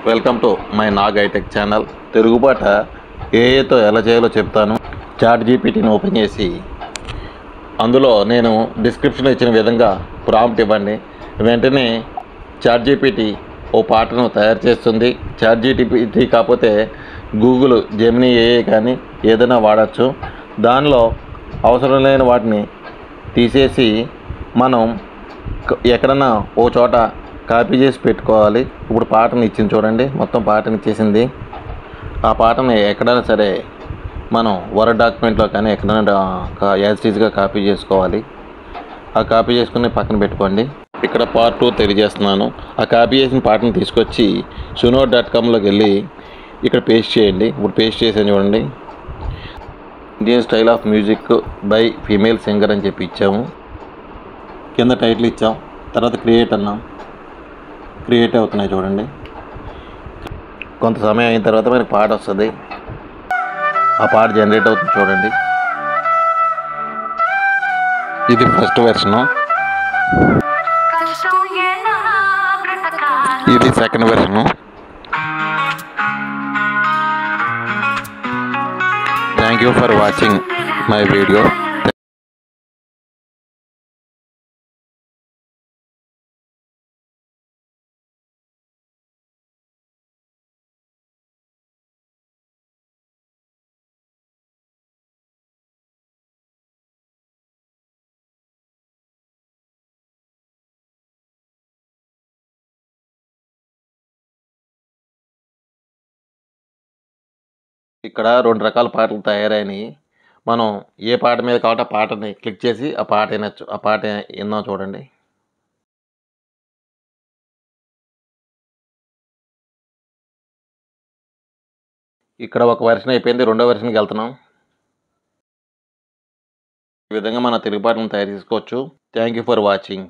Welcome to my Nag hitech channel. తిరుగుబాట ఏఏతో ఎలా చేయాలో చెప్తాను. చాట్ జీపీటీని ఓపెన్ చేసి అందులో నేను డిస్క్రిప్షన్లో ఇచ్చిన విధంగా ప్రాంప్ట్ ఇవ్వండి. వెంటనే చాట్ జీపీటీ ఓ పాటను తయారు చేస్తుంది. చాట్ జీపీటీ కాకపోతే గూగుల్ జెమినీ ఏఐ కానీ ఏదైనా వాడచ్చు. దానిలో అవసరం లేని వాటిని తీసేసి మనం ఎక్కడన్నా ఓ చోట కాపీ చేసి పెట్టుకోవాలి. ఇప్పుడు పాటను ఇచ్చింది చూడండి, మొత్తం పాటను ఇచ్చేసింది. ఆ పాటని ఎక్కడైనా సరే మనం వర్డ్ డాక్యుమెంట్లో కానీ ఎక్కడైనా యాజ్ ఈజ్గా కాపీ చేసుకోవాలి. ఆ కాపీ చేసుకుని పక్కన పెట్టుకోండి. ఇక్కడ పార్ట్ 2 తెలియజేస్తున్నాను. ఆ కాపీ చేసిన పాటను తీసుకొచ్చి suno.comలోకి వెళ్ళి ఇక్కడ పేస్ట్ చేయండి. ఇప్పుడు పేస్ట్ చేసాను చూడండి. Indian style of music by female singer అని చెప్పి ఇచ్చాము. కింద టైటిల్ ఇచ్చాం. తర్వాత క్రియేట్ అన్నాం. క్రియేట్ అవుతున్నాయి చూడండి. కొంత సమయం అయిన తర్వాత మనకి పాట వస్తుంది. ఆ పాట జనరేట్ అవుతుంది చూడండి. ఇది ఫస్ట్ వెర్షను, ఇది second version. Thank you for watching my video. ఇక్కడ 2 రకాల పాటలు తయారైనవి. మనం ఏ పాట మీద కాబట్టి ఆ పాటని క్లిక్ చేసి ఆ పాట వినొచ్చు. ఆ పాట విన్నాం చూడండి. ఇక్కడ ఒక వెర్షన్ అయిపోయింది, రెండో వెర్షన్కి వెళ్తున్నాం. ఈ విధంగా మన తెలుగు పాటలను తయారు చేసుకోవచ్చు. Thank you for watching.